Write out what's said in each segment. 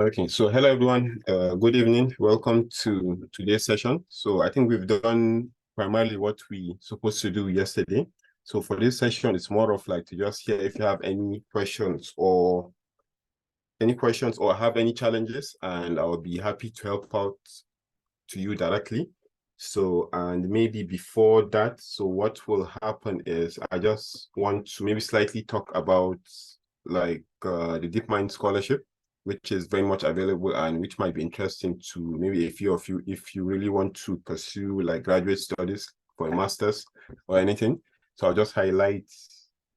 Okay, so hello everyone. Good evening. Welcome to today's session. So I think we've done primarily what we supposed to do yesterday. So for this session, it's more of like to just hear if you have any questions or have any challenges, and I'll be happy to help out to you directly. So, and maybe before that, so what will happen is I just want to maybe slightly talk about like the DeepMind scholarship, which is very much available and which might be interesting to maybe a few of you if you really want to pursue like graduate studies for a master's or anything. So I'll just highlight,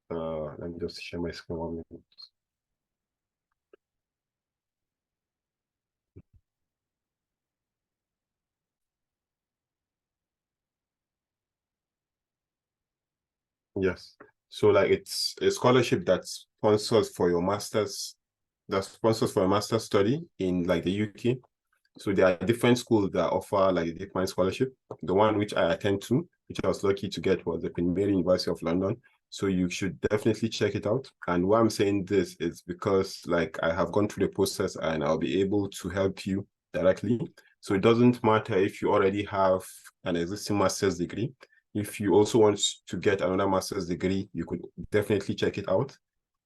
let me just share my screen 1 minute. Yes. So like it's a scholarship that sponsors for your master's, that sponsors for a master's study in like the UK. So there are different schools that offer like a DeepMind scholarship. The one which I attend to, which I was lucky to get, was the Queen Mary University of London. So you should definitely check it out. And why I'm saying this is because like I have gone through the process and I'll be able to help you directly. So it doesn't matter if you already have an existing master's degree. If you also want to get another master's degree, you could definitely check it out.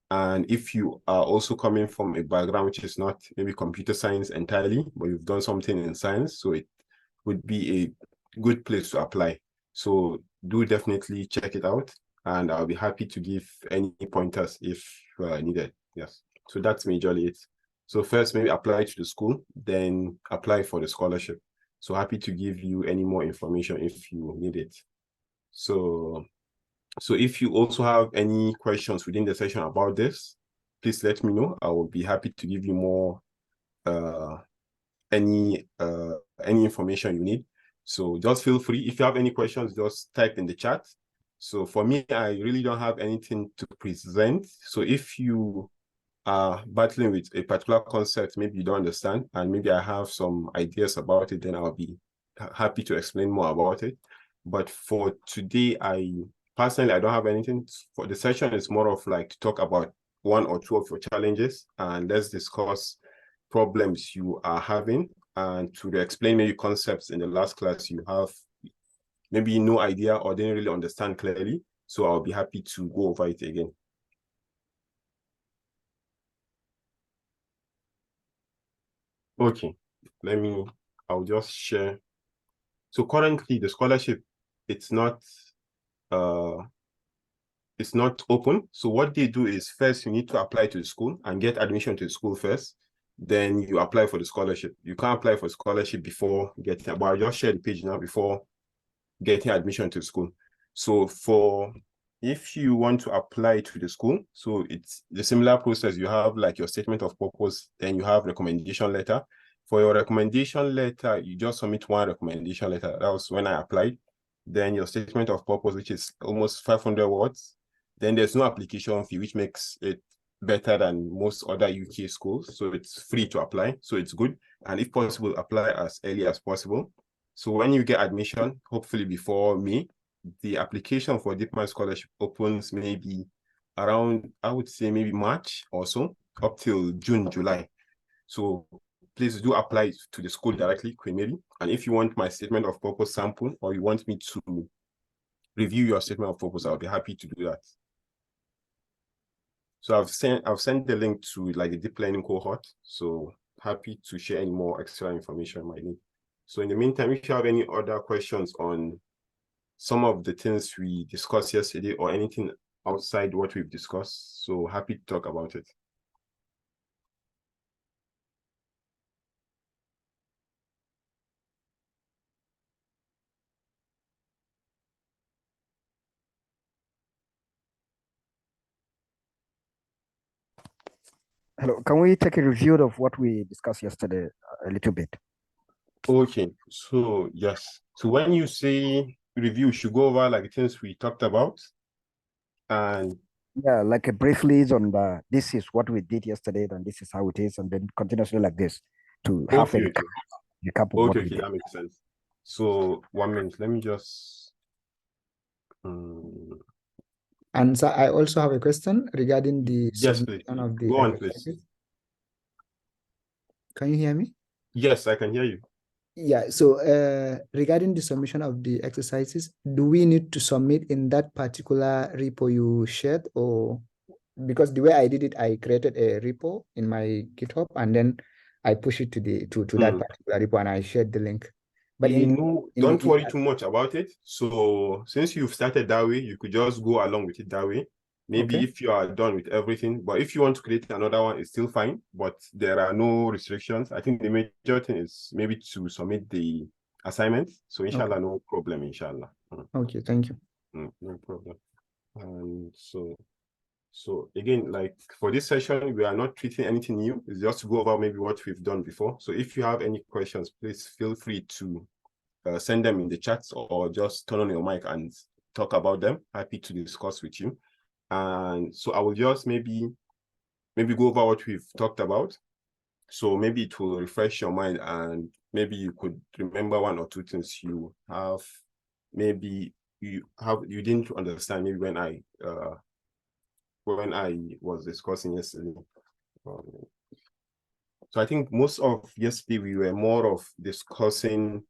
And if you are also coming from a background which is not maybe computer science entirely, but you've done something in science, so it would be a good place to apply. So do definitely check it out, and I'll be happy to give any pointers if needed. Yes. So that's majorly it. So first, maybe apply to the school, then apply for the scholarship. So happy to give you any more information if you need it. So if you also have any questions within the session about this, please let me know. I will be happy to give you more any information you need. So just feel free. If you have any questions, just type in the chat. So for me, I really don't have anything to present. So if you are battling with a particular concept, maybe you don't understand, and maybe I have some ideas about it, then I'll be happy to explain more about it. But for today, personally, I don't have anything. For the session, it's more of like to talk about one or two of your challenges, and let's discuss problems you are having, and to explain maybe concepts in the last class you have maybe no idea or didn't really understand clearly. So I'll be happy to go over it again. Okay, I'll just share. So currently the scholarship, it's not open. So what they do is first you need to apply to the school and get admission to the school first. Then you apply for the scholarship. You can't apply for scholarship before getting, but I'll just share the page now before getting admission to school. So if you want to apply to the school, so it's the similar process. You have like your statement of purpose, then you have recommendation letter. For your recommendation letter, you just submit one recommendation letter. That was when I applied. Then your statement of purpose, which is almost 500 words. Then there's no application fee, which makes it better than most other UK schools. So it's free to apply. So it's good. And if possible, apply as early as possible. So when you get admission, hopefully before May, the application for DeepMind scholarship opens maybe around, I would say maybe March or so, up till June, July. So please do apply to the school directly, Queen Mary. And if you want my statement of purpose sample, or you want me to review your statement of purpose, I'll be happy to do that. So I've sent the link to like the deep learning cohort. So happy to share any more extra information you might need. So in the meantime, if you have any other questions on some of the things we discussed yesterday or anything outside what we've discussed, so happy to talk about it. Hello, can we take a review of what we discussed yesterday a little bit? Okay, so yes. So when you say review, you should go over like things we talked about. And yeah, like a brief list on this is what we did yesterday, and this is how it is, and then continuously like this to have a recap of what we did. That makes sense. So 1 minute, let me just And so I also have a question regarding the yes, please. submission of the Go on, please. exercises. Can you hear me? Yes, I can hear you. Yeah, so regarding the submission of the exercises, do we need to submit in that particular repo you shared, or because the way I did it, I created a repo in my GitHub and then I push it to that particular repo and I shared the link. But don't worry too much about it. So since you've started that way, you could just go along with it that way. Maybe if you are done with everything, but if you want to create another one, it's still fine, but there are no restrictions. I think the major thing is maybe to submit the assignment. So inshallah, no problem, inshallah. Okay, thank you. No problem. And so again, like for this session, we are not treating anything new. It's just to go over maybe what we've done before. So if you have any questions, please feel free to send them in the chats or just turn on your mic and talk about them. Happy to discuss with you. And so I will just maybe go over what we've talked about. So maybe it will refresh your mind and maybe you could remember one or two things you have, maybe you didn't understand maybe when I was discussing yesterday. So I think most of yesterday we were more of discussing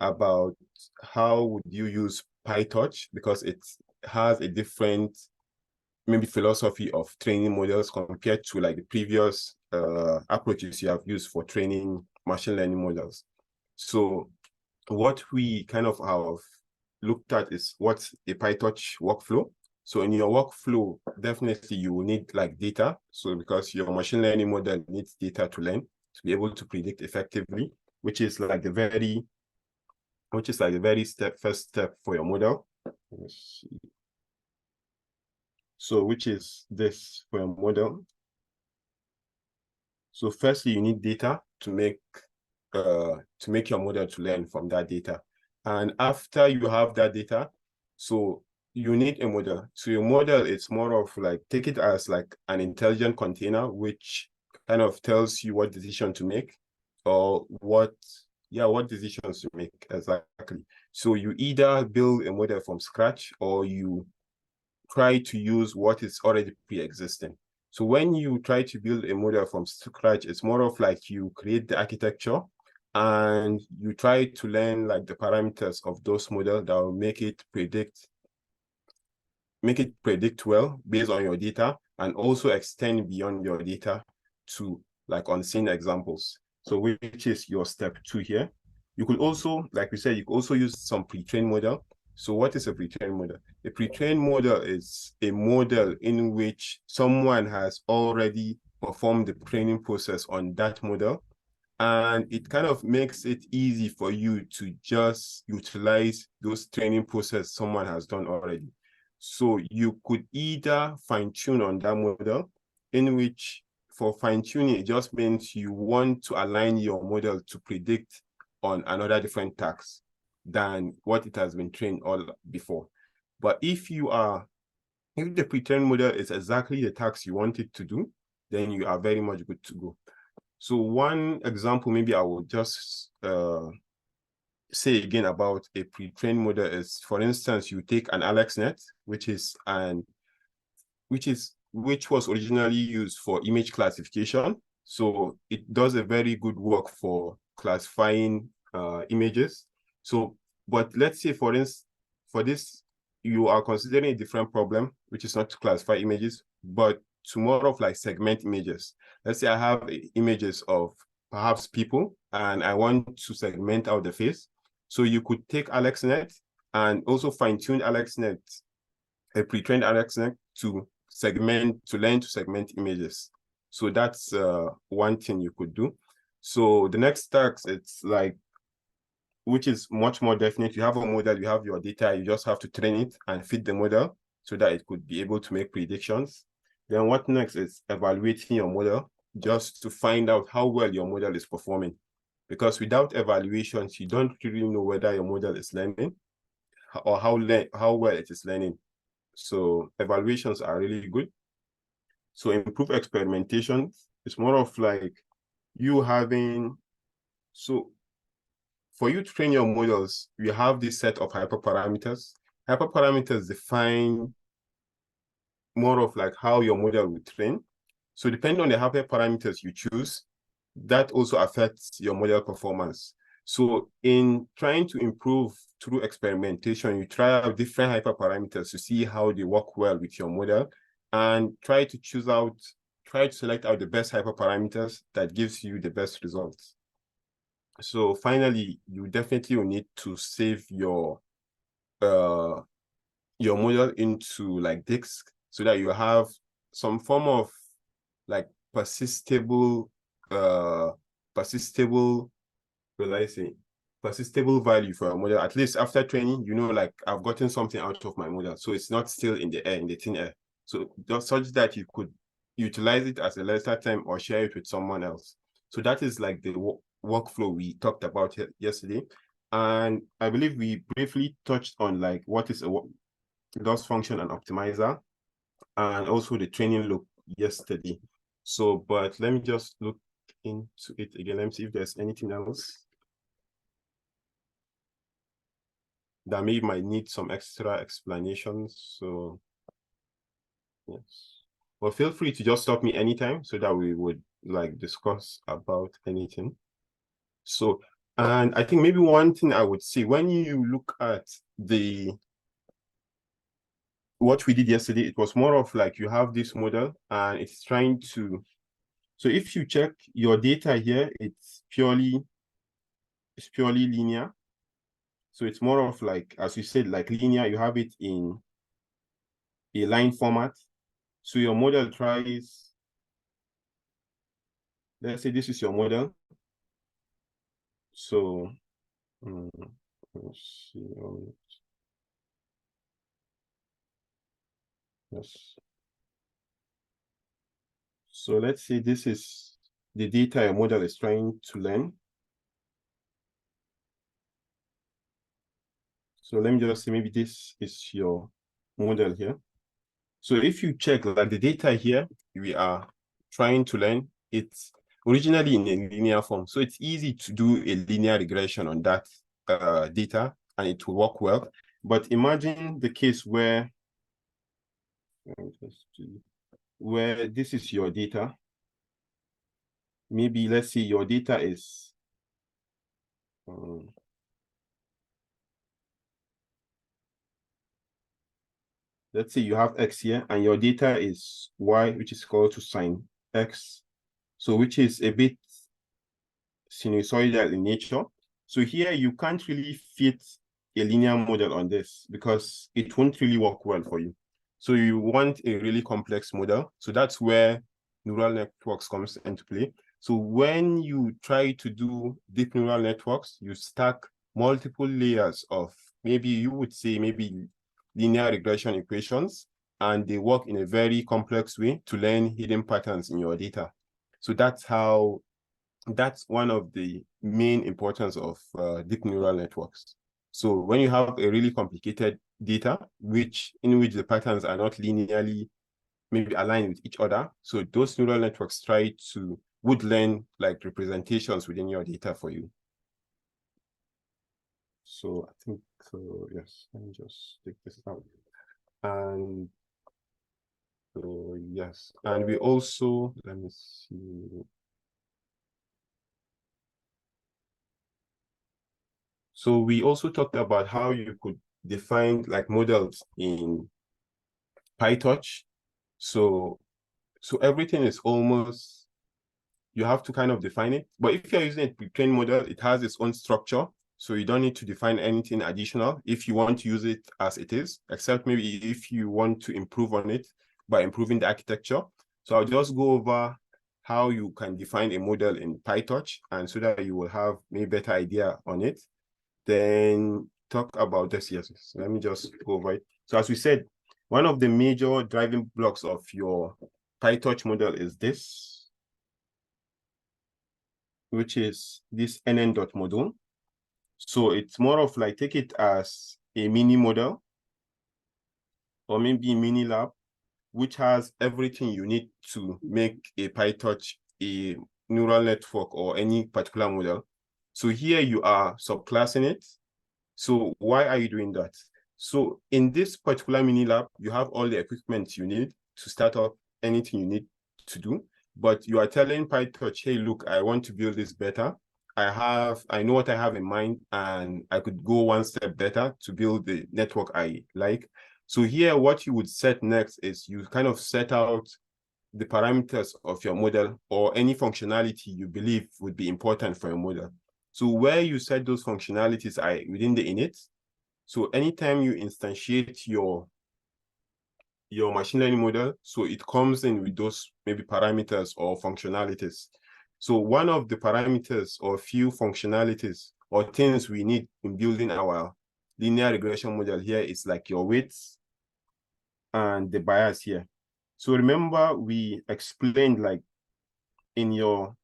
about how would you use PyTorch, because it has a different maybe philosophy of training models compared to like the previous approaches you have used for training machine learning models. So what we kind of have looked at is what's a PyTorch workflow. So in your workflow, definitely you will need like data. So because your machine learning model needs data to learn, to be able to predict effectively, which is like the very first step for your model. Let's see. So which is this for your model. So firstly, you need data to make your model to learn from that data. And after you have that data, so you need a model. So your model is more of like, take it as like an intelligent container, which kind of tells you what decision to make or what decisions to make exactly. So you either build a model from scratch or you try to use what is already pre-existing. So when you try to build a model from scratch, it's more of like you create the architecture and you try to learn like the parameters of those models that will make it predict well based on your data and also extend beyond your data to like unseen examples. So which is your step 2 here. You could also, like we said, you could also use some pre-trained model. So what is a pre-trained model? A pre-trained model is a model in which someone has already performed the training process on that model. And it kind of makes it easy for you to just utilize those training process someone has done already. So you could either fine-tune on that model, in which for fine-tuning, it just means you want to align your model to predict on another different task than what it has been trained on before. But if the pre-trained model is exactly the task you want it to do, then you are very much good to go. So one example, maybe I will just say again about a pre-trained model is, for instance, you take an AlexNet, which was originally used for image classification. So it does a very good work for classifying images. So, but let's say for this, you are considering a different problem, which is not to classify images, but to more of like segment images. Let's say I have images of perhaps people and I want to segment out the face. So you could take AlexNet and also fine-tune AlexNet, a pre-trained AlexNet to learn to segment images. So that's one thing you could do. So the next task, it's like, which is much more definite. You have a model, you have your data, you just have to train it and feed the model so that it could be able to make predictions. Then what next is evaluating your model just to find out how well your model is performing. Because without evaluations, you don't really know whether your model is learning or how well it is learning. So evaluations are really good. So improve experimentation. It's more of like you having, so for you to train your models, you have this set of hyperparameters. Hyperparameters define more of like how your model will train. So depending on the hyperparameters you choose, that also affects your model performance. So in trying to improve through experimentation, you try out different hyperparameters to see how they work well with your model, and try to select out the best hyperparameters that gives you the best results. So finally, you definitely will need to save your model into like disk, so that you have some form of like persistable value for a model. At least after training, you know, like I've gotten something out of my model, so it's not still in the air, in the thin air. So just such that you could utilize it as a later time or share it with someone else. So that is like the workflow we talked about yesterday. And I believe we briefly touched on like what is a loss function and optimizer, and also the training loop yesterday. So, but let me just look into it again. Let me see if there's anything else that maybe might need some extra explanations. So, yes. Well, feel free to just stop me anytime so that we would like discuss about anything. So, and I think maybe one thing I would say, when you look at what we did yesterday, it was more of like you have this model and it's trying to, so if you check your data here, it's purely linear. So it's more of like, as you said, like linear, you have it in a line format. So your model tries, let's say this is your model. So let's see. Yes. So let's say this is the data your model is trying to learn. So let me just say maybe this is your model here. So if you check like the data here, we are trying to learn, it's originally in a linear form. So it's easy to do a linear regression on that data and it will work well. But imagine the case where this is your data. Maybe let's say your data is let's say you have X here and your data is Y, which is equal to sine X. So which is a bit sinusoidal in nature. So here you can't really fit a linear model on this because it won't really work well for you. So you want a really complex model. So that's where neural networks comes into play. So when you try to do deep neural networks, you stack multiple layers of, maybe you would say maybe linear regression equations, and they work in a very complex way to learn hidden patterns in your data. So that's one of the main importance of deep neural networks. So when you have a really complicated data, in which the patterns are not linearly maybe aligned with each other, so those neural networks would learn like representations within your data for you. So I think, so yes, let me just take this out. And so yes, and we also, let me see. So we also talked about how you could define like models in PyTorch. So everything is almost, you have to kind of define it. But if you're using a pre-trained model, it has its own structure. So you don't need to define anything additional if you want to use it as it is, except maybe if you want to improve on it by improving the architecture. So I'll just go over how you can define a model in PyTorch, and so that you will have maybe better idea on it. Then talk about this. Yes, so let me just go over it. So as we said, one of the major driving blocks of your PyTorch model is this, which is this nn.model. So it's more of like, take it as a mini model or maybe a mini lab, which has everything you need to make a PyTorch a neural network or any particular model. So here you are subclassing it. So why are you doing that? So in this particular mini lab, you have all the equipment you need to start up anything you need to do. but you are telling PyTorch, hey, look, I want to build this better. I know what I have in mind, and I could go one step better to build the network I like. So here, what you would set next is you kind of set out the parameters of your model or any functionality you believe would be important for your model. So where you set those functionalities are within the init. So anytime you instantiate your machine learning model, so it comes in with those maybe parameters or functionalities. So one of the parameters or few functionalities or things we need in building our linear regression model here is like your weights and the bias here. So remember we explained like in your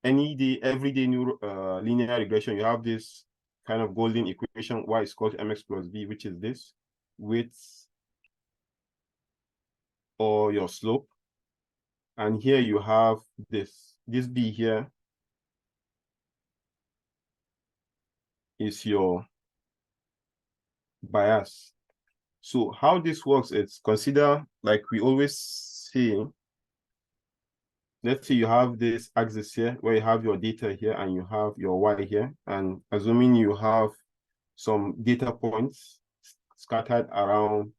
everyday linear regression, you have this kind of golden equation, y is equal to mx plus b, which is this width or your slope. And here you have this b here is your bias. So how this works is consider, like we always say, let's say you have this axis here where you have your data here and you have your y here, and assuming you have some data points scattered around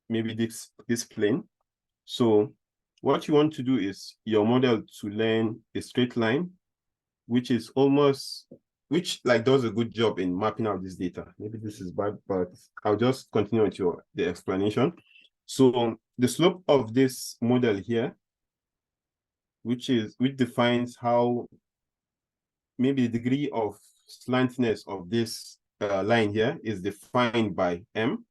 maybe this plane. So what you want to do is your model to learn a straight line, which like does a good job in mapping out this data. Maybe this is bad, but I'll just continue with the explanation. So the slope of this model here, which defines how maybe the degree of slantiness of this line here is defined by m.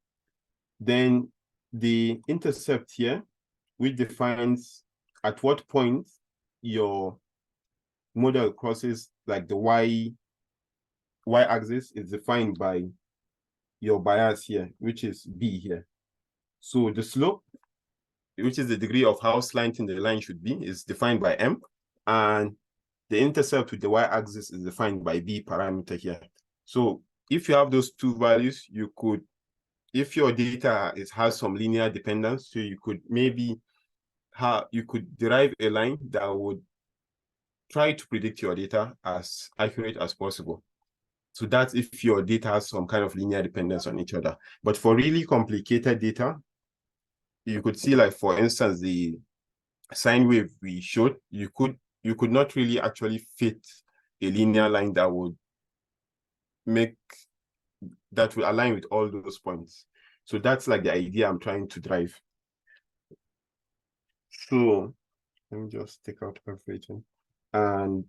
Then the intercept here, which defines at what point your model crosses like the y-axis, is defined by your bias here, which is b here. So the slope, which is the degree of how slanting the line should be, is defined by m, and the intercept with the y-axis is defined by b parameter here. So if you have those two values, you could, if your data has some linear dependence, so you could maybe derive a line that would try to predict your data as accurate as possible. So that's if your data has some kind of linear dependence on each other. But for really complicated data, you could see, like, for instance, the sine wave we showed, you could not really actually fit a linear line that would align with all those points. So that's like the idea I'm trying to drive. So let me just take out everything. And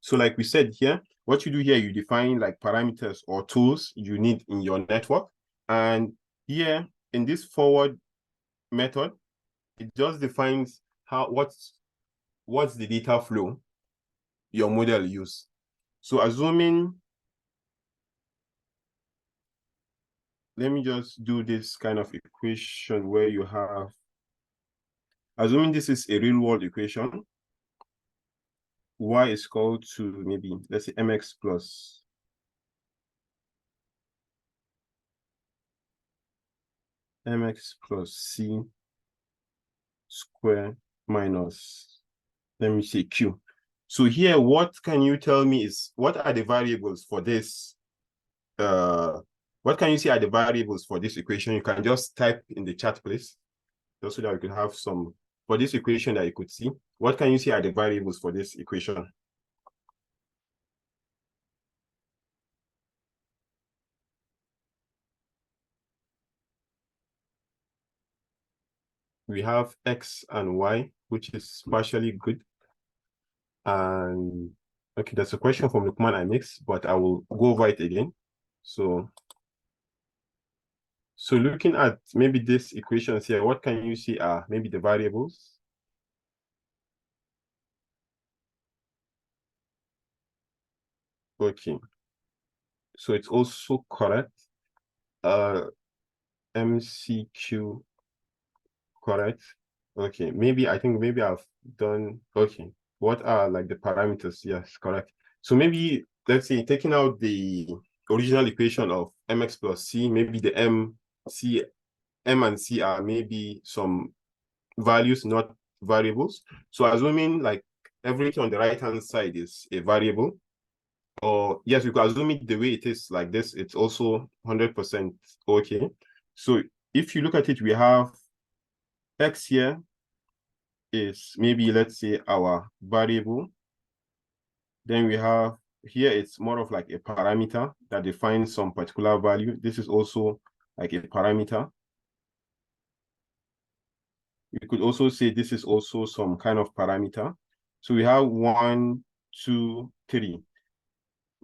so like we said here, what you do here, you define like parameters or tools you need in your network. And here in this forward method, it just defines what's the data flow your model use. So assuming, let me just do this kind of equation where you have, assuming this is a real world equation, y is equal to maybe, let's say, mx plus c square minus, let me say, q. So here, what can you tell me is, what are the variables for this? What can you see are the variables for this equation? You can just type in the chat, please, just so that we could have some, for this equation that you could see. What can you see are the variables for this equation? We have x and y, which is partially good. And okay, that's a question from the command I mixed, but I will go over it again. So looking at maybe this equations here, what can you see are maybe the variables? Okay. So it's also correct. MCQ correct. Okay, I think maybe I've done, okay. What are like the parameters? Yes, correct. So maybe, let's say, taking out the original equation of mx plus c, maybe the mc M and C are maybe some values, not variables. So assuming like everything on the right-hand side is a variable, or yes, we could assume it the way it is like this, it's also 100% okay. So if you look at it, we have X here is maybe, let's say, our variable. Then we have here, it's more of like a parameter that defines some particular value. This is also like a parameter. We could also say this is also some kind of parameter. So we have 1, 2, 3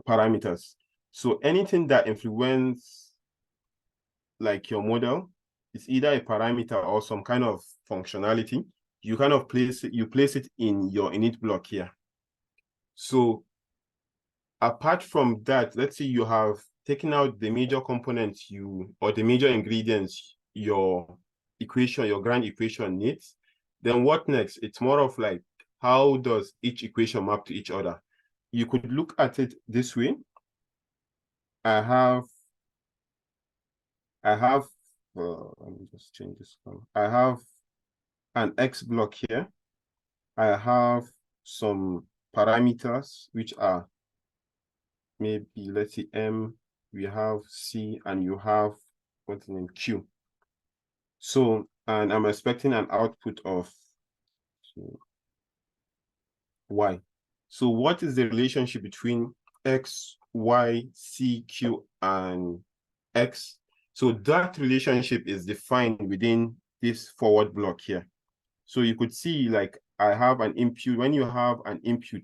parameters. So anything that influence like your model is either a parameter or some kind of functionality. You kind of place it in your init block here. So apart from that, let's say you have taken out the major components or the major ingredients your grand equation needs, then what next? It's more of like, how does each equation map to each other? You could look at it this way. I have let me just change this one. I have an X block here. I have some parameters, which are maybe, let's see, M, we have C, and you have, what's the name, Q. So, and I'm expecting an output of Y. So what is the relationship between X, Y, C, Q, and X? So that relationship is defined within this forward block here. So you could see, like, I have an input. When you have an input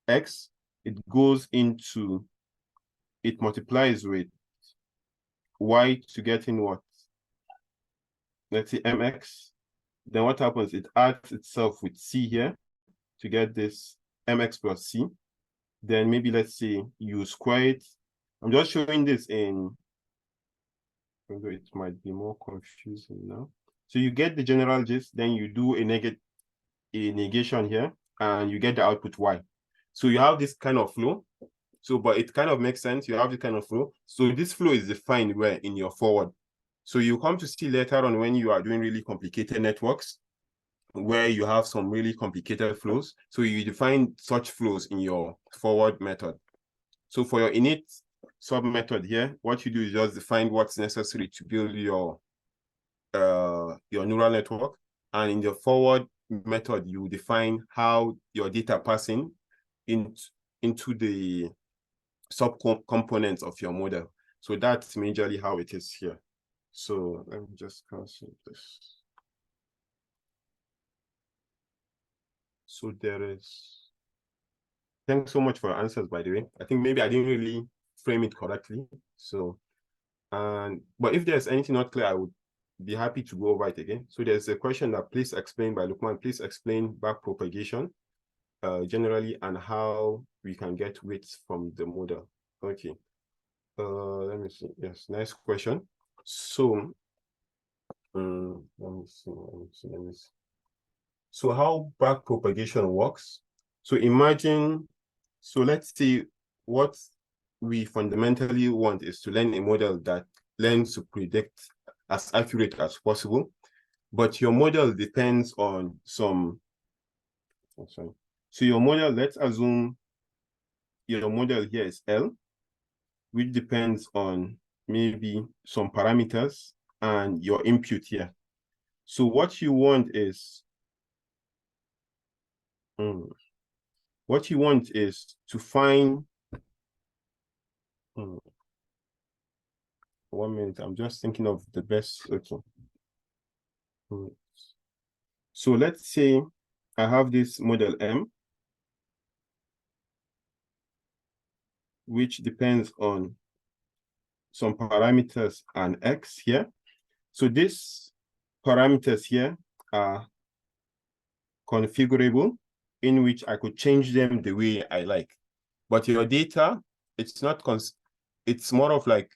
X, it multiplies with Y to get in what? Let's say MX. Then what happens? It adds itself with C here to get this MX plus C. Then maybe, let's say, you square it. I'm just showing this in, although it might be more confusing now. So you get the general gist, then you do a negation here, and you get the output Y. So you have this kind of flow. So, but it kind of makes sense. You have this kind of flow. So this flow is defined where in your forward. So you come to see later on when you are doing really complicated networks, where you have some really complicated flows. So you define such flows in your forward method. So for your init sub method here, what you do is just define what's necessary to build your neural network. And in the forward method, you define how your data passing into the sub-components of your model. So that's majorly how it is here. So let me just cancel this. So thanks so much for your answers, by the way. I think maybe I didn't really frame it correctly. So, but if there's anything not clear, I would be happy to go over it again. So there's a question that please explain by Lukman, please explain backpropagation generally and how we can get weights from the model. Okay. Let me see. Yes, nice question. So, let me see. So how backpropagation works? So let's see, what we fundamentally want is to learn a model that learns to predict as accurate as possible, but your model depends on some. So your model, let's assume your model here is L, which depends on maybe some parameters and your input here. So what you want is to find 1 minute. I'm just thinking of the best. Okay. So let's say I have this model M, which depends on some parameters and X here. So these parameters here are configurable, in which I could change them the way I like. But your data, it's not it's more of like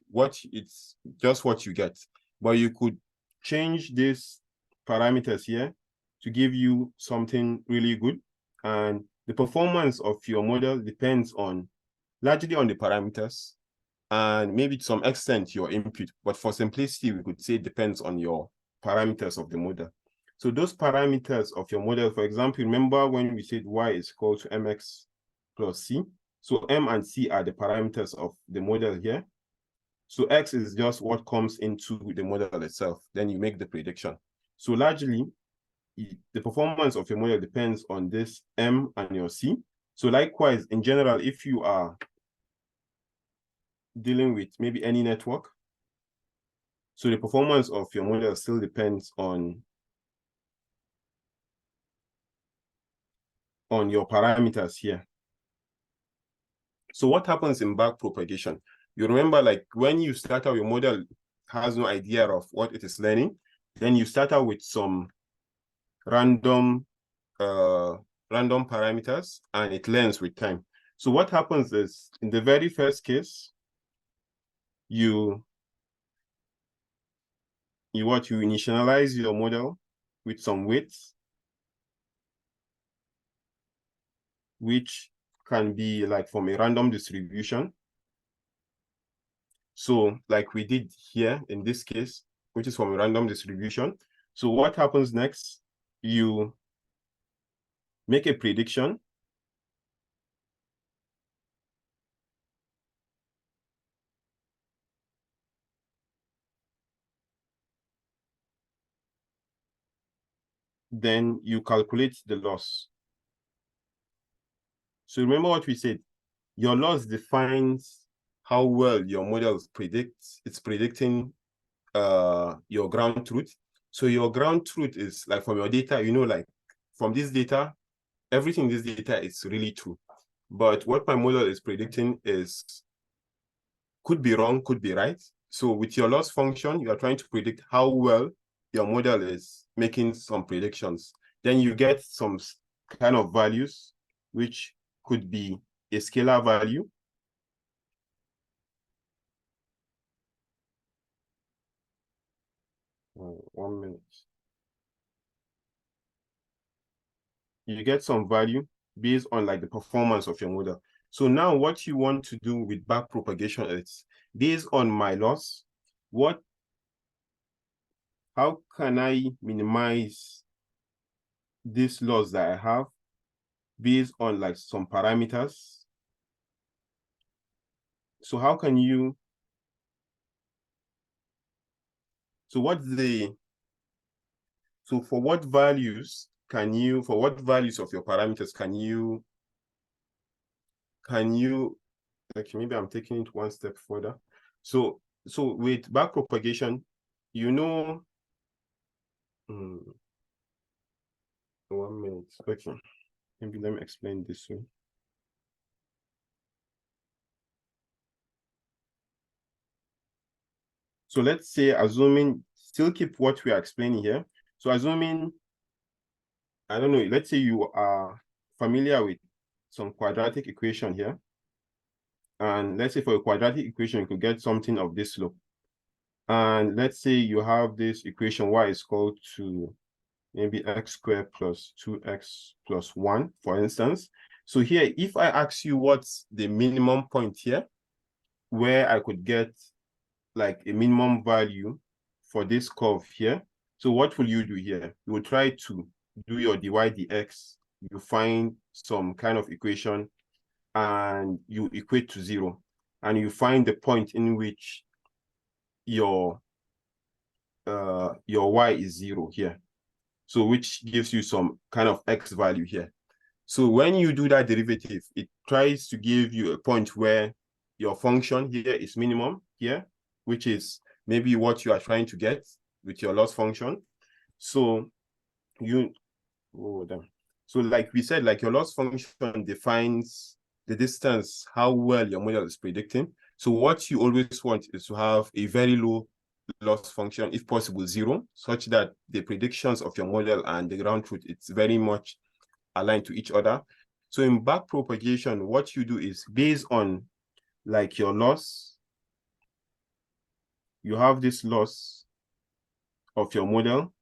it's just what you get. But you could change these parameters here to give you something really good. And the performance of your model depends largely on the parameters. and maybe to some extent your input. But for simplicity, we could say it depends on your parameters of the model. So those parameters of your model, for example, remember when we said y is equal to mx plus c? So m and c are the parameters of the model here. So x is just what comes into the model itself. Then you make the prediction. So largely, the performance of your model depends on this m and your c. So likewise, in general, if you are dealing with maybe any network, so the performance of your model still depends on your parameters here. So what happens in backpropagation? You remember, like when you start out, your model has no idea of what it is learning. Then you start out with some random parameters, and it learns with time. So what happens is, in the very first case, you initialize your model with some weights, which can be like from a random distribution. So like we did here in this case, which is from a random distribution. So what happens next? You make a prediction. Then you calculate the loss. So remember what we said, your loss defines how well your model predicts. It's predicting your ground truth. So your ground truth is like from your data, like from this data, everything in this data is really true. But what my model is predicting could be wrong, could be right. So with your loss function, you are trying to predict how well your model is making some predictions. Then you get some kind of values, which could be a scalar value. Oh, 1 minute. You get some value based on like the performance of your model. So now what you want to do with backpropagation is, based on my loss, how can I minimize this loss that I have based on like some parameters? So how can you, so for what values of your parameters can you, like, maybe I'm taking it one step further. So with backpropagation, 1 minute. Okay, maybe let me explain this way. So let's say, assuming, still keep what we are explaining here. So assuming, I don't know, let's say you are familiar with some quadratic equation here. And let's say for a quadratic equation, you could get something of this slope. And let's say you have this equation, y is equal to maybe x squared plus 2x plus 1, for instance. So here, if I ask you what's the minimum point here, where I could get like a minimum value for this curve here, so what will you do here? You will try to do your dy dx, you find some kind of equation, and you equate to 0, and you find the point in which your y is 0 here. So which gives you some kind of x value here. So when you do that derivative, it tries to give you a point where your function here is minimum here, which is maybe what you are trying to get with your loss function. So so like we said, like your loss function defines the distance, how well your model is predicting. So what you always want is to have a very low loss function, if possible 0, such that the predictions of your model and the ground truth, it's very much aligned to each other. So in backpropagation, what you do is, based on like your loss, you have this loss of your model,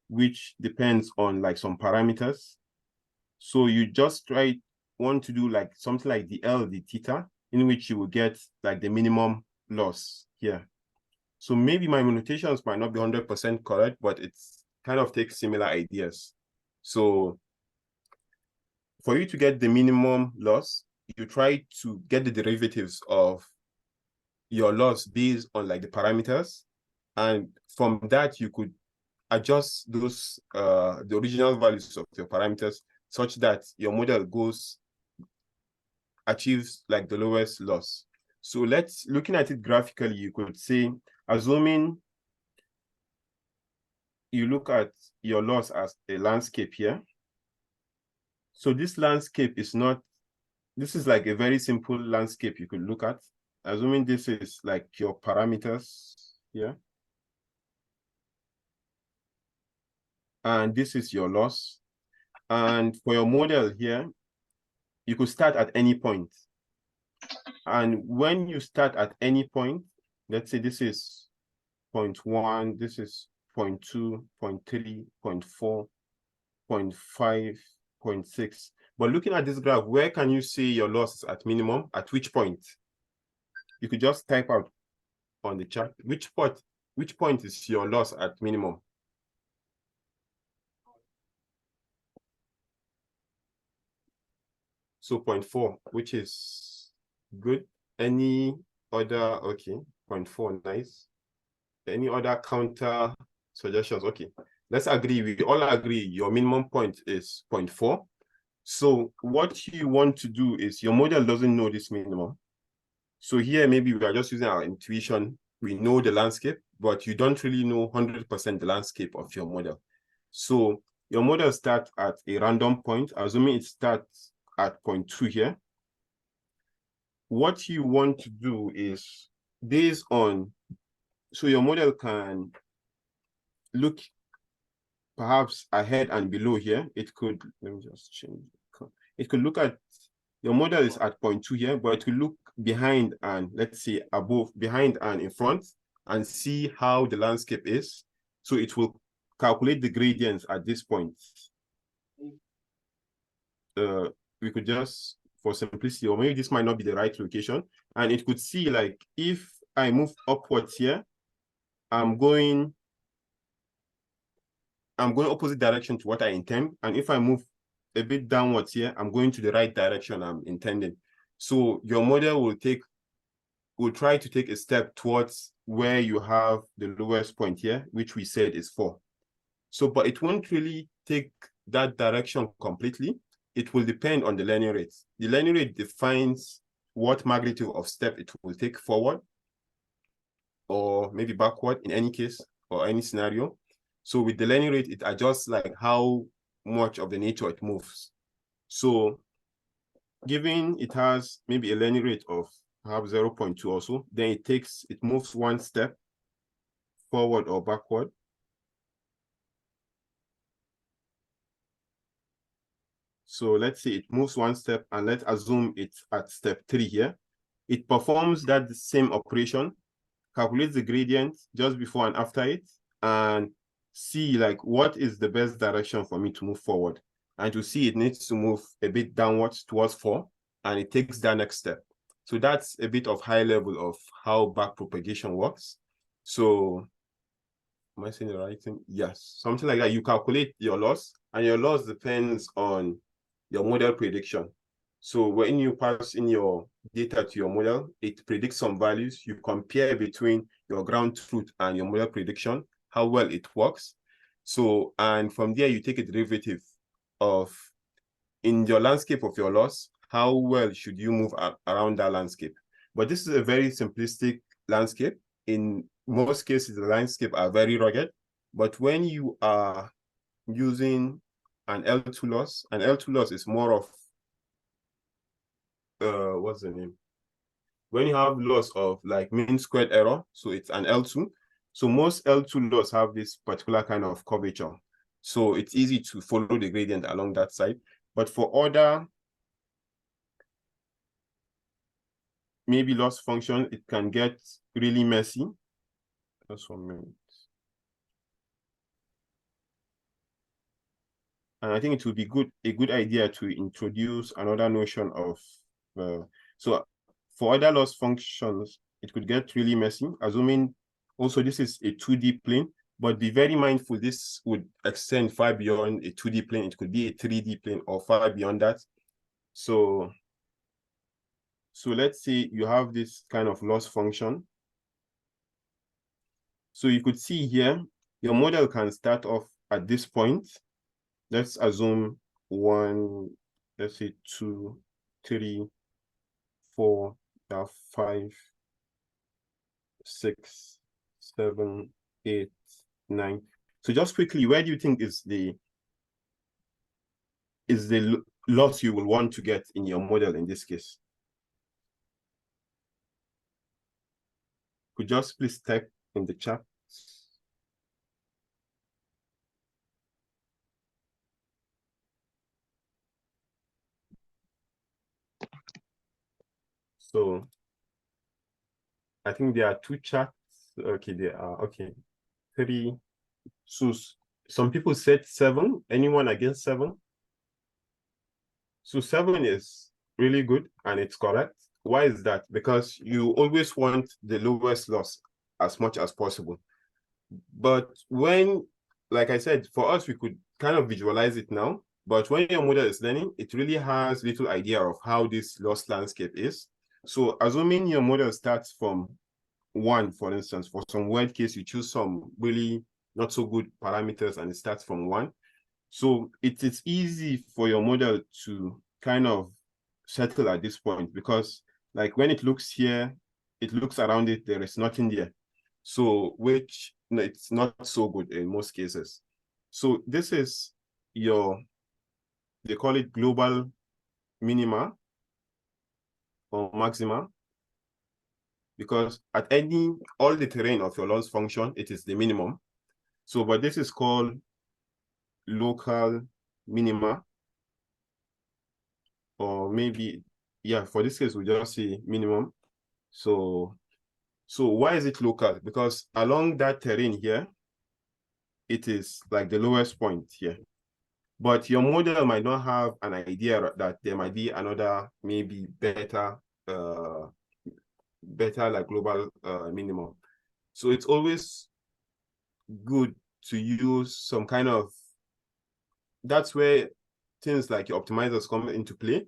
which depends on like some parameters. So you just want to do like something like the L, the theta. in which you will get like the minimum loss here. So maybe my notations might not be 100% correct, but it's kind of takes similar ideas. So for you to get the minimum loss, you try to get the derivatives of your loss based on like the parameters. And from that, you could adjust those, the original values of your parameters such that your model achieves like the lowest loss. So looking at it graphically, you could say, assuming you look at your loss as a landscape here. So this landscape is not, this is like a very simple landscape you could look at. Assuming this is like your parameters here. And this is your loss. And for your model here, you could start at any point. And when you start at any point, let's say this is 0.1, this is 0.2, 0.3, 0.4, 0.5, 0.6. But looking at this graph, where can you see your loss is at minimum? At which point? You could just type out on the chart, which point is your loss at minimum? So 0.4, which is good. Any other, okay, 0.4, nice. Any other counter suggestions? Okay, let's agree, we all agree your minimum point is 0.4. So what you want to do is your model doesn't know this minimum. So here, maybe we are just using our intuition. We know the landscape, but you don't really know 100% the landscape of your model. So your model starts at a random point, assuming it starts at 0.2 here. What you want to do is based on, so your model can look perhaps ahead and below here. It could, let me just change. It could look at, your model is at 0.2 here, but it will look behind and let's say above, behind and in front and see how the landscape is. So it will calculate the gradients at this point. We could just, for simplicity, or maybe this might not be the right location. And it could see like, if I move upwards here, I'm going opposite direction to what I intend. And if I move a bit downwards here, I'm going to the right direction I'm intending. So your model will try to take a step towards where you have the lowest point here, which we said is 4. So, but it won't really take that direction completely. It will depend on the learning rate. The learning rate defines what magnitude of step it will take forward or maybe backward in any case or any scenario. So with the learning rate, it adjusts like how much of the nature it moves. So given it has maybe a learning rate of perhaps 0.2 also, then it moves one step forward or backward. So let's say it moves one step and let's assume it's at step 3 here. It performs that same operation, calculates the gradient just before and after it, and see like what is the best direction for me to move forward. And to see it needs to move a bit downwards towards 4, and it takes that next step. So that's a bit of high level of how backpropagation works. So am I saying the right thing? Yes, something like that. You calculate your loss, and your loss depends on your model prediction. So when you pass in your data to your model, it predicts some values. You compare between your ground truth and your model prediction, how well it works. So, and from there, you take a derivative of, in your landscape of your loss, how well should you move around that landscape? But this is a very simplistic landscape. In most cases, the landscape are very rugged. But when you are using an L2 loss, an L2 loss is more of, what's the name? When you have loss of like mean squared error, so it's an L2. So most L2 loss have this particular kind of curvature. So it's easy to follow the gradient along that side. But for other maybe loss function, it can get really messy. Just 1 minute. And I think it would be a good idea to introduce another notion of, so for other loss functions, it could get really messy, assuming also this is a 2D plane, but be very mindful, this would extend far beyond a 2D plane. It could be a 3D plane or far beyond that. So let's say you have this kind of loss function. So you could see here, your model can start off at this point. Let's assume 1, let's say 2, 3, 4, 5, 6, 7, 8, 9. So just quickly, where do you think is the loss you will want to get in your model in this case? Could just please type in the chat. So I think there are 2 chats. Okay, there are, okay, 3. So some people said 7. Anyone against 7? So 7 is really good and it's correct. Why is that? Because you always want the lowest loss as much as possible. But when, like I said, for us, we could kind of visualize it now. But when your model is learning, it really has little idea of how this loss landscape is. So assuming your model starts from 1, for instance, for some weird case, you choose some really not so good parameters and it starts from 1. So it's easy for your model to kind of settle at this point, because like when it looks here, it looks around it, there is nothing there. So which, you know, it's not so good in most cases. So this is your, they call it global minima or maxima, because at all the terrain of your loss function, it is the minimum. So, but this is called local minima, or maybe, yeah, for this case, we just say minimum. So why is it local? Because along that terrain here, it is like the lowest point here. But your model might not have an idea that there might be another, maybe better like global minimum. So it's always good to use some kind of, that's where things like your optimizers come into play,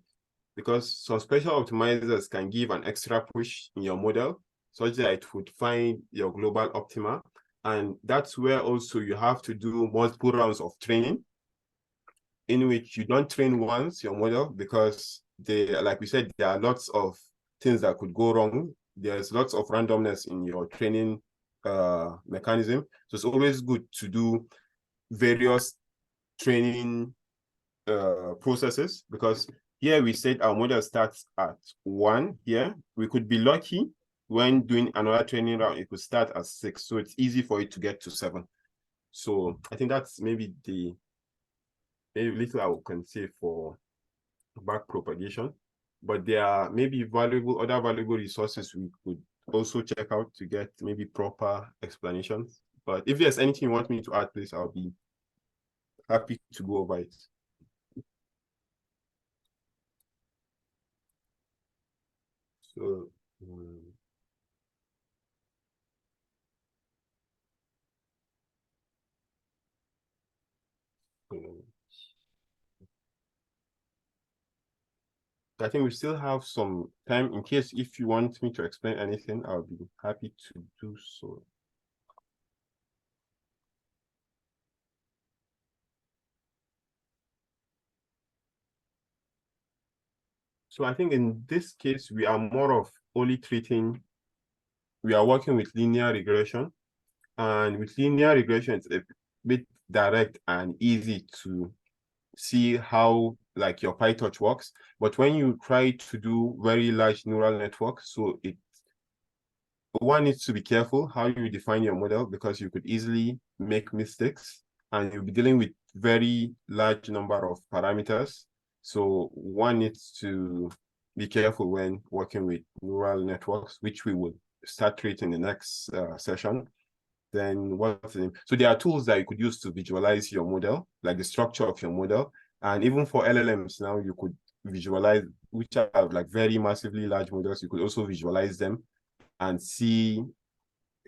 because some special optimizers can give an extra push in your model such that it would find your global optima. And that's where also you have to do multiple rounds of training, in which you don't train once your model, because like we said, there are lots of things that could go wrong. There's lots of randomness in your training mechanism. So it's always good to do various training processes, because here we said our model starts at 1 here. We could be lucky when doing another training round, it could start at 6. So it's easy for it to get to 7. So I think that's maybe the little I can say for back propagation. But there are maybe other valuable resources we could also check out to get maybe proper explanations. But if there's anything you want me to add, please, I'll be happy to go over it. So, I think we still have some time in case if you want me to explain anything, I'll be happy to do so. So I think in this case, we are more of only we are working with linear regression. And with linear regression, it's a bit direct and easy to see how like your PyTorch works. But when you try to do very large neural networks, so one needs to be careful how you define your model, because you could easily make mistakes and you'll be dealing with very large number of parameters. So one needs to be careful when working with neural networks, which we will start treating in the next session. Then so there are tools that you could use to visualize your model, like the structure of your model. And even for LLMs now, you could visualize, which are like very massively large models, you could also visualize them and see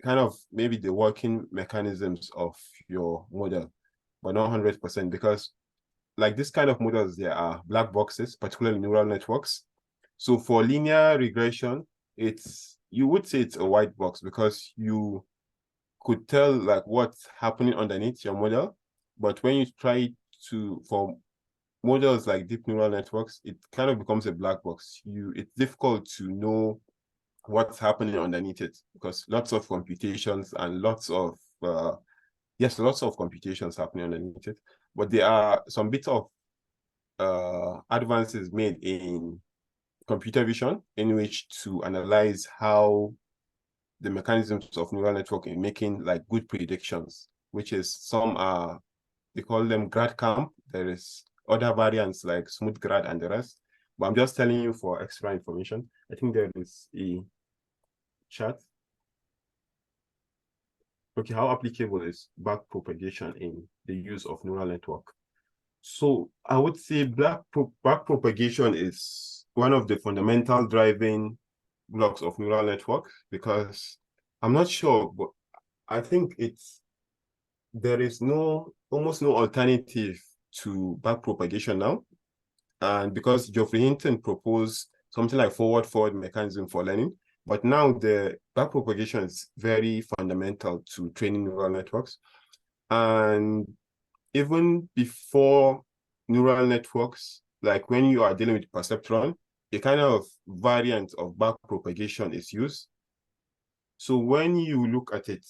kind of maybe the working mechanisms of your model, but not 100%, because like this kind of models, there are black boxes, particularly neural networks. So for linear regression, you would say it's a white box because you could tell like what's happening underneath your model. But when you try for models like deep neural networks, it kind of becomes a black box. It's difficult to know what's happening underneath it because lots of computations and lots of computations happening underneath it. But there are some bits of advances made in computer vision in which to analyze how the mechanisms of neural network in making like good predictions, which is they call them grad camp. There is other variants like smooth grad and the rest. But I'm just telling you for extra information. I think there is a chat. Okay, how applicable is backpropagation in the use of neural network? So I would say backpropagation is one of the fundamental driving blocks of neural network, because I'm not sure, but I think there is almost no alternative to backpropagation now. And because Geoffrey Hinton proposed something like forward mechanism for learning, but now the backpropagation is very fundamental to training neural networks. And even before neural networks, like when you are dealing with perceptron, a kind of variant of backpropagation is used. So when you look at it,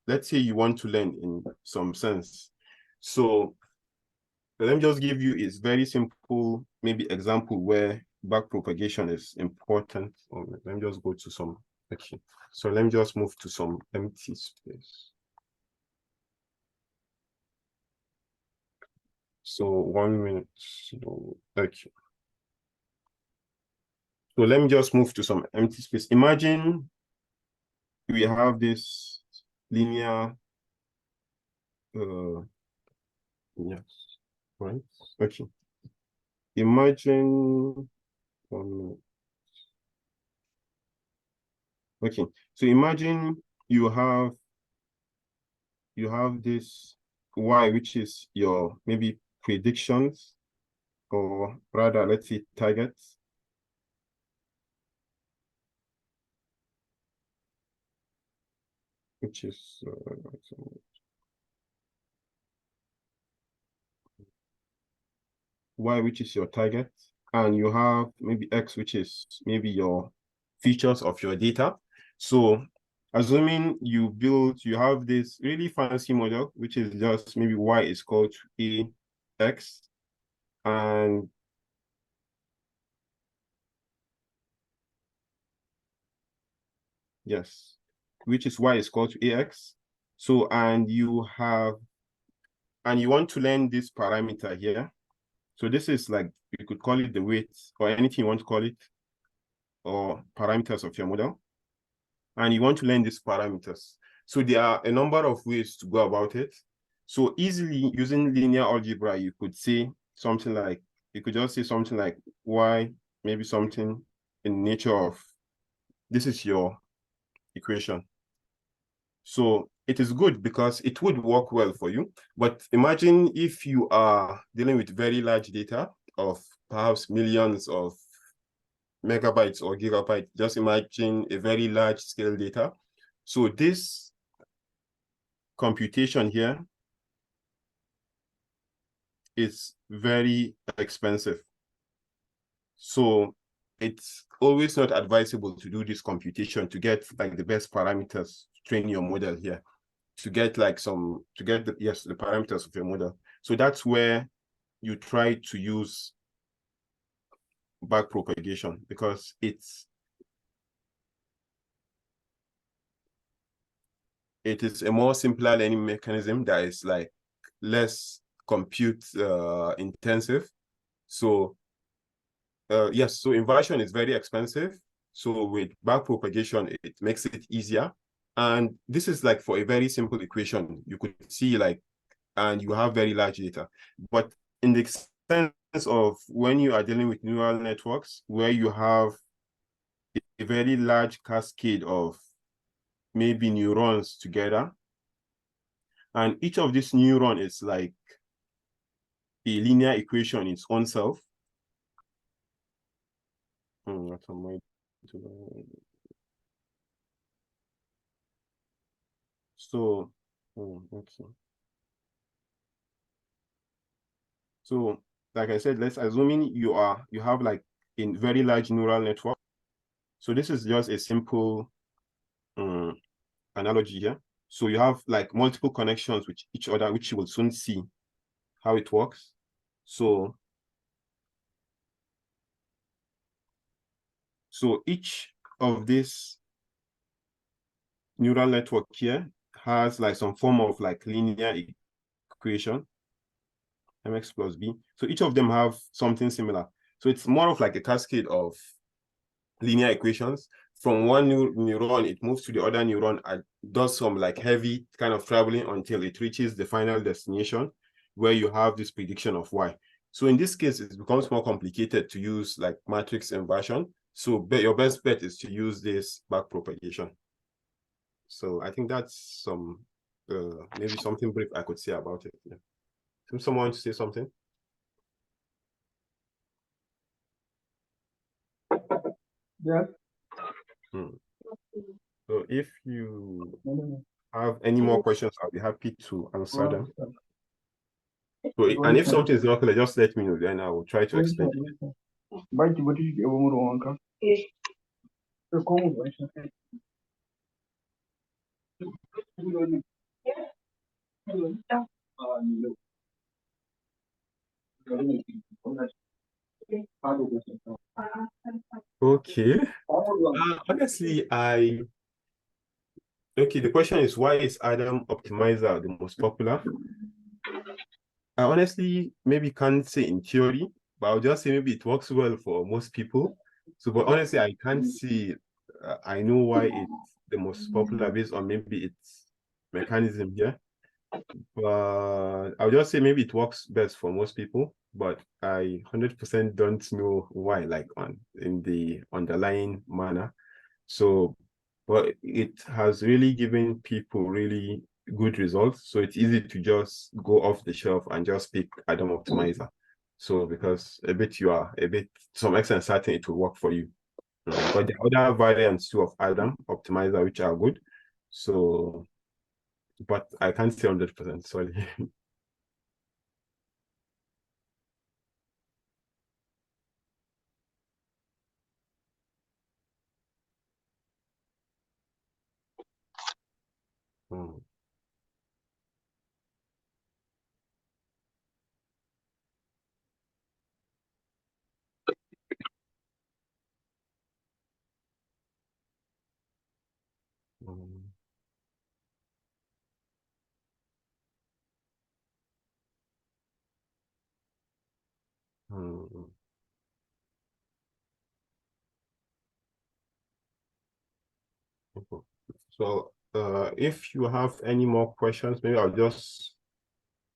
let's say you want to learn in some sense. So let me just give you a very simple, maybe example where backpropagation is important. Let me just go to some, okay. So let me just move to some empty space. So 1 minute, okay. So let me just move to some empty space. Imagine we have this linear, yes, right? Okay. Imagine, 1 minute. Okay, so imagine you have this Y, which is your maybe predictions, or rather, let's say targets. Which is Y, which is your target, and you have maybe X, which is maybe your features of your data. So assuming you have this really fancy model, which is just maybe Y is called to AX, and yes, which is Y is called to AX. So, and you want to learn this parameter here. So this is like, you could call it the weight or anything you want to call it, or parameters of your model. And you want to learn these parameters. So there are a number of ways to go about it. So easily using linear algebra, you could say something like, Y, maybe something in nature of, this is your equation. So it is good because it would work well for you. But imagine if you are dealing with very large data of perhaps millions of megabytes or gigabytes. Just imagine a very large scale data. So this computation here is very expensive. So it's always not advisable to do this computation to get like the best parameters to train your model here, to get the parameters of your model. So that's where you try to use backpropagation, because it is a more simpler learning mechanism that is like less compute intensive. So yes, so inversion is very expensive. So with backpropagation, it makes it easier. And this is like for a very simple equation, you could see like, and you have very large data. But in the sense of when you are dealing with neural networks, where you have a very large cascade of maybe neurons together, and each of these neurons is like a linear equation in its own self. So, okay. So, like I said, let's assuming you have like a very large neural network. So this is just a simple analogy here. So you have like multiple connections with each other, which you will soon see how it works. So each of this neural network here has like some form of like linear equation, mx plus b. So each of them have something similar. So it's more of like a cascade of linear equations. From one neuron, it moves to the other neuron and does some like heavy kind of traveling until it reaches the final destination where you have this prediction of y. So in this case, it becomes more complicated to use like matrix inversion. So your best bet is to use this backpropagation. So I think that's some maybe something brief I could say about it. Yeah. Someone to say something? Yeah. So if you have any more questions, I'll be happy to answer them. So, and if something is not clear, just let me know, then I will try to explain it. Okay. Honestly, okay, the question is, why is Adam Optimizer the most popular? I honestly maybe can't say in theory, but I'll just say maybe it works well for most people. So, but honestly, I can't see, I know why it's the most popular based on maybe its mechanism here. But I'll just say maybe it works best for most people, but I 100% don't know why, like in the underlying manner. So, but it has really given people really good results. So it's easy to just go off the shelf and just pick Adam Optimizer. So because you are to some extent certain it will work for you. But the other variants too of Adam Optimizer, which are good. So, but I can't say 100%, sorry. So if you have any more questions, maybe I'll just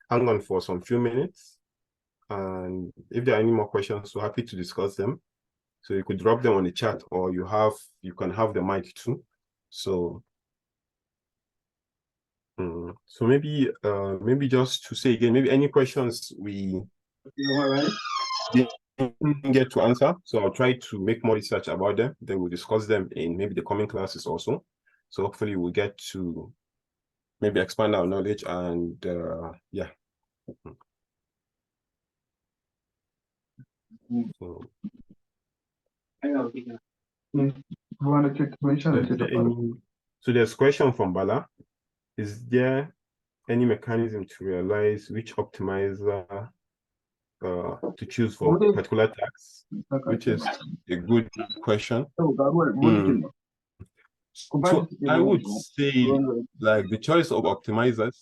hang on for some few minutes. And if there are any more questions, so happy to discuss them. So you could drop them on the chat, or you can have the mic too. So so maybe just to say again, maybe any questions we didn't get to answer. So I'll try to make more research about them. Then we'll discuss them in maybe the coming classes also. So hopefully we'll get to maybe expand our knowledge and yeah. So, so there's a question from Bala. Is there any mechanism to realize which optimizer to choose for particular tax? Which is a good question. So I would say like the choice of optimizers.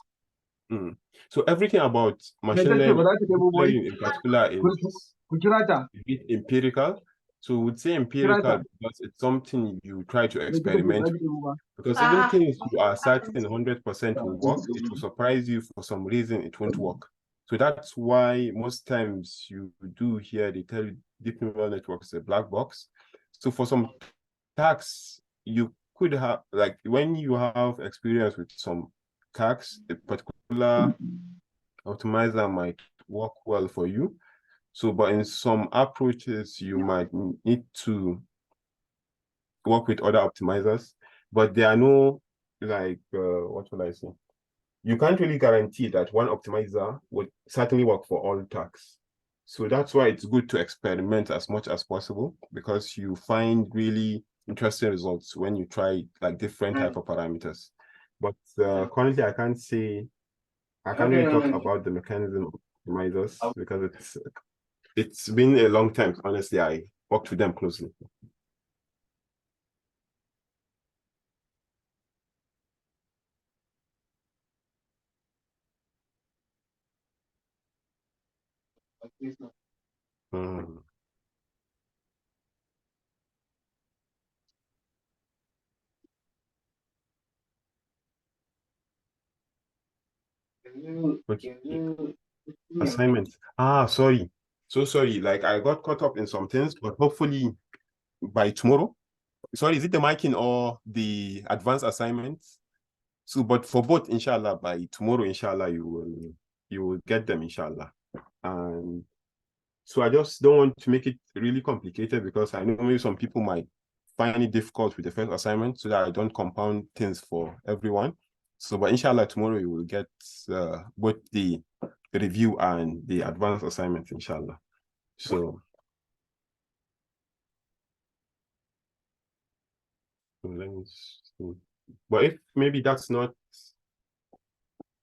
So everything about machine learning in particular is a bit empirical. So we would say empirical because it's something you try to experiment with. Because even things you are certain 100% will work, it will surprise you for some reason it won't work. So that's why most times you do hear they tell you deep neural network is a black box. So for some tasks, you could have, like when you have experience with some tasks, a particular optimizer might work well for you. So, but in some approaches, you might need to work with other optimizers, but there are no, like, what will I say? You can't really guarantee that one optimizer would certainly work for all tasks. So that's why it's good to experiment as much as possible, because you find really interesting results when you try like different type of parameters. But currently, I can't really talk about the mechanism of optimizers because it's been a long time. Honestly, I worked with them closely. Mm. Okay. Assignment. Sorry. So sorry. Like I got caught up in some things, but hopefully by tomorrow. Sorry, is it the marking or the advanced assignments? So, but for both, inshallah, by tomorrow, inshallah, you will get them, inshallah. And so I just don't want to make it really complicated, because I know maybe some people might find it difficult with the first assignment, so that I don't compound things for everyone. So, but inshallah, tomorrow you will get both the review and the advanced assignment, inshallah. So let me see. But if maybe that's not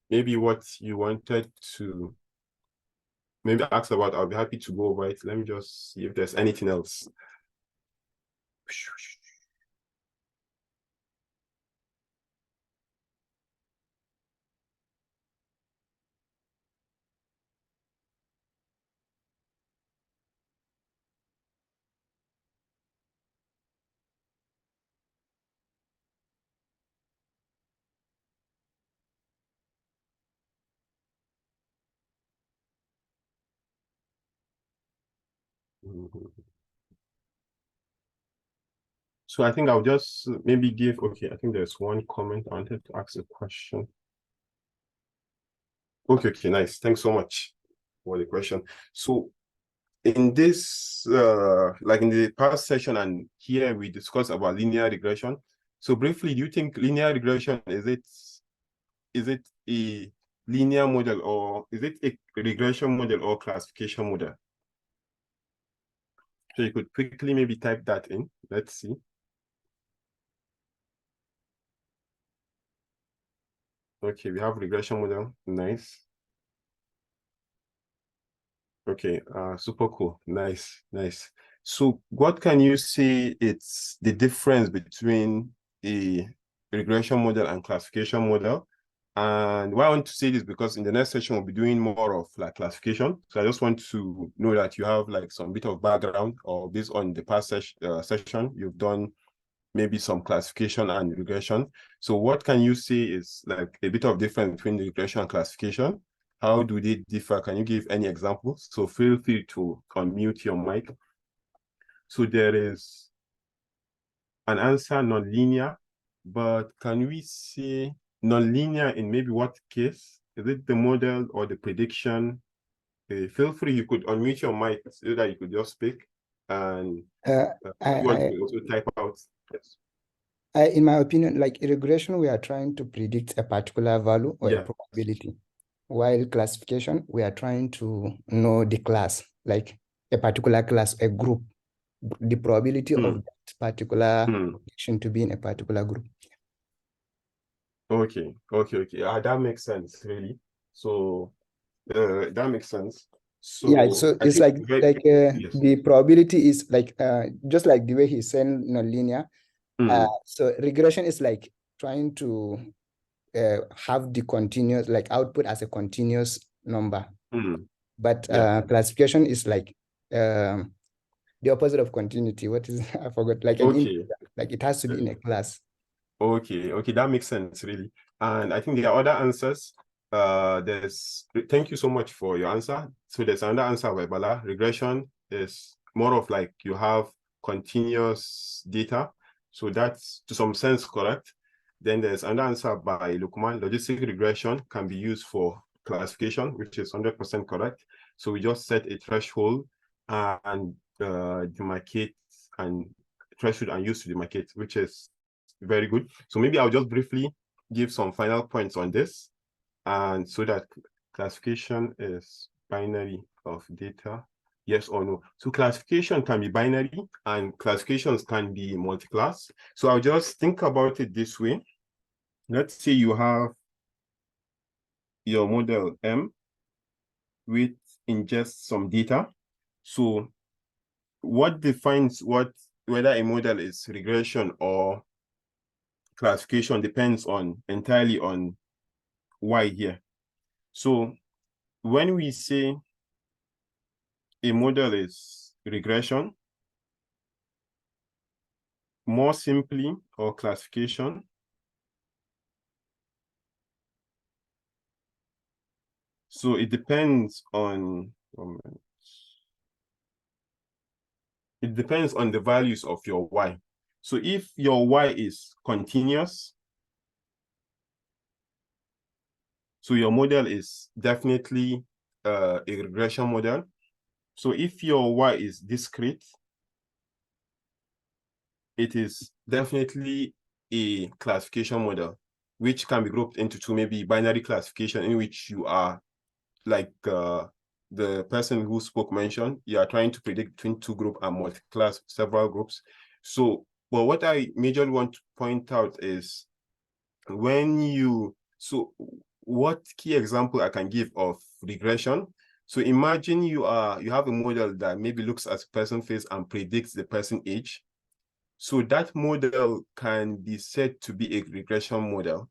maybe what you wanted to maybe ask about, I'll be happy to go over it. Let me just see if there's anything else. So I think I'll just maybe give, okay, I think there's one comment. I wanted to ask a question. Okay, nice. Thanks so much for the question. So in this, like in the past session and here we discussed about linear regression. So briefly, do you think linear regression, is it a linear model, or is it a regression model or classification model? So you could quickly maybe type that in. Let's see. Okay, we have regression model. Nice. Okay, super cool. Nice. So what can you say it's the difference between a regression model and classification model? And why I want to say this, because in the next session, we'll be doing more of like classification. So I just want to know that you have like some bit of background, or based on the past session, you've done maybe some classification and regression. So what can you say is like a bit of difference between the regression and classification? How do they differ? Can you give any examples? So feel free to unmute your mic. So there is an answer nonlinear, but can we say nonlinear in maybe what case? Is it the model or the prediction? Feel free, you could unmute your mic so that you could just speak, and you could also type out. Yes. In my opinion, like regression, we are trying to predict a particular value or a probability. While classification, we are trying to know the class, like a particular class, a group, the probability of that particular prediction to be in a particular group. Okay. That makes sense, really. So that makes sense. So yeah, so it's like yes. the probability is like just like the way he's saying nonlinear. So regression is like trying to have the continuous, like output as a continuous number. But classification is like the opposite of continuity. What is I forgot? Like an integer, like it has to be in a class. Okay, that makes sense, really. And I think there are other answers. thank you so much for your answer. So there's another answer by Bala. Regression is more of like you have continuous data. So that's to some sense correct. Then there's another answer by Lukman. Logistic regression can be used for classification, which is 100% correct. So we just set a threshold and demarcate and threshold and use to demarcate, which is very good. So maybe I'll just briefly give some final points on this. And so that classification is binary of data, yes or no. So classification can be binary and classifications can be multi-class. So I'll just think about it this way. Let's say you have your model M with ingests some data. So what defines whether a model is regression or classification depends entirely on Y here. So when we say a model is regression, more simply, or classification, so it depends on the values of your Y. So if your Y is continuous, so your model is definitely a regression model. So if your Y is discrete, it is definitely a classification model, which can be grouped into two, maybe binary classification, in which you are like the person who spoke mentioned, you are trying to predict between two groups and multi-class several groups. So, well, what I majorly want to point out is what key example I can give of regression. So imagine you have a model that maybe looks at a person's face and predicts the person's age. So that model can be said to be a regression model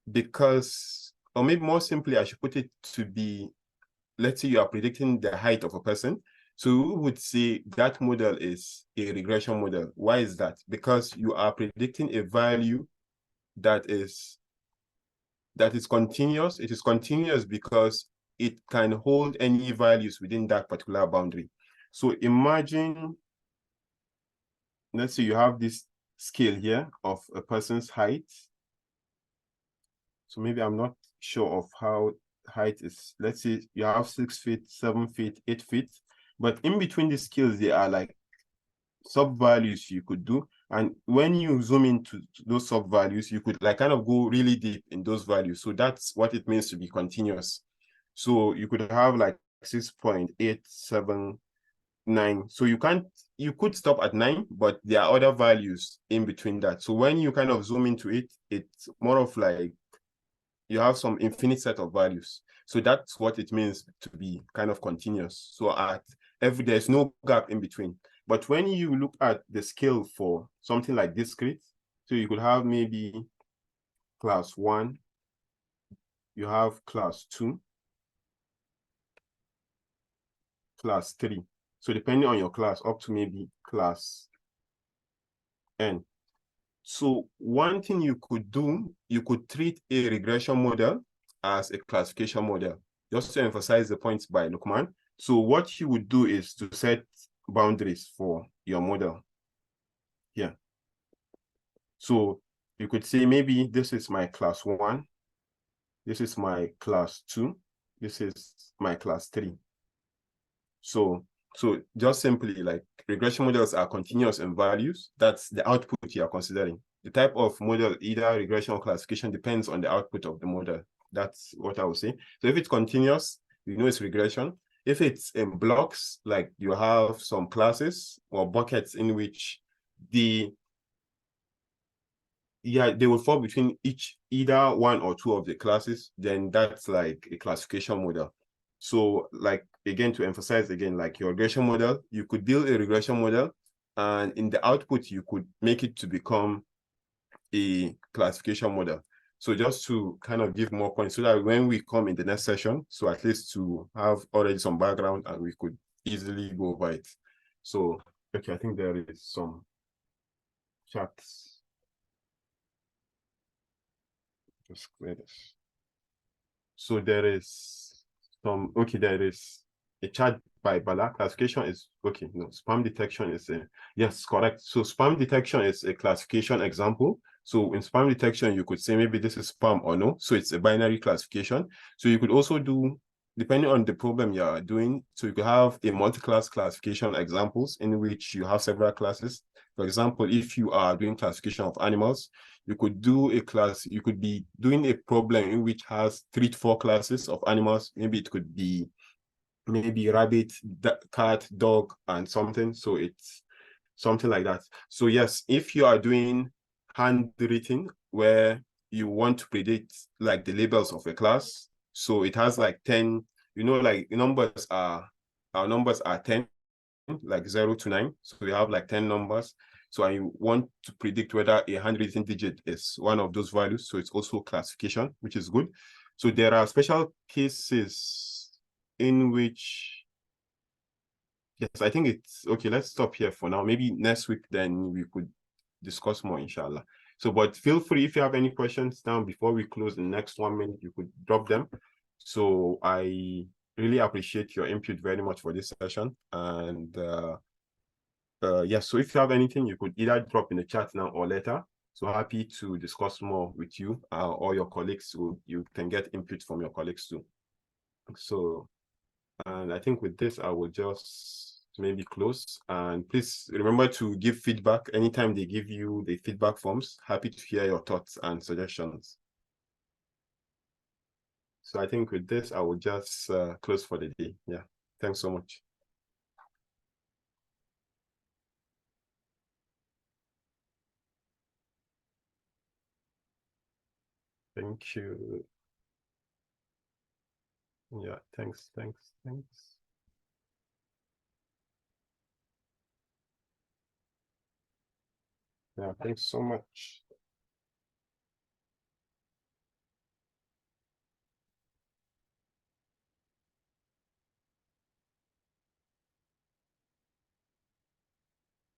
because, or maybe more simply, I should put it to be, let's say you are predicting the height of a person. So we would say that model is a regression model. Why is that? Because you are predicting a value that is continuous. It is continuous because it can hold any values within that particular boundary. So imagine, let's say you have this scale here of a person's height. So maybe I'm not sure of how height is. Let's say you have 6 feet, 7 feet, 8 feet. But in between the scales, there are like sub-values you could do. And when you zoom into those sub-values, you could like kind of go really deep in those values. So that's what it means to be continuous. So you could have like 6.879. So you could stop at 9, but there are other values in between that. So when you kind of zoom into it, it's more of like you have some infinite set of values. So that's what it means to be kind of continuous. So there's no gap in between. But when you look at the scale for something like discrete, so you could have maybe class 1, you have class 2, class 3. So depending on your class, up to maybe class N. So one thing you could do, you could treat a regression model as a classification model, just to emphasize the points by Lukman. So what you would do is to set boundaries for your model here. So you could say maybe this is my class 1, this is my class 2, this is my class 3. So just simply like regression models are continuous in values. That's the output you are considering. The type of model, either regression or classification, depends on the output of the model. That's what I would say. So if it's continuous, you know it's regression. If it's in blocks, like you have some classes or buckets in which they will fall between either one or two of the classes, then that's like a classification model. So like, again, to emphasize again, like your regression model, you could build a regression model and in the output, you could make it to become a classification model. So just to kind of give more points so that when we come in the next session, so at least to have already some background and we could easily go over it. So, okay, I think there is some chats. Just clear this. So there is there is a chart by Bala. Classification is okay. No, spam detection is a yes, correct. So spam detection is a classification example. So in spam detection, you could say maybe this is spam or no. So it's a binary classification. So you could also do, depending on the problem you are doing, so you could have a multi-class classification examples in which you have several classes. For example, if you are doing classification of animals, you could do a class, you could be doing a problem in which has 3 to 4 classes of animals. Maybe it could be maybe rabbit, cat, dog, and something. So it's something like that. So yes, if you are doing handwritten where you want to predict like the labels of a class, so it has like 10, like our numbers are 10, like 0 to 9. So we have like 10 numbers. So I want to predict whether a handwritten digit is one of those values. So it's also classification, which is good. So there are special cases in which, yes, I think it's okay. Let's stop here for now. Maybe next week, then we could discuss more, inshallah. So, but feel free if you have any questions now before we close in the next 1 minute, you could drop them. So I really appreciate your input very much for this session. And yes, so if you have anything, you could either drop in the chat now or later. So happy to discuss more with you or your colleagues. So you can get input from your colleagues too. So, and I think with this, I will just maybe close. And please remember to give feedback anytime they give you the feedback forms. Happy to hear your thoughts and suggestions. So I think with this, I will just close for the day. Yeah, thanks so much. Thank you. Yeah, thanks. Yeah, thanks so much.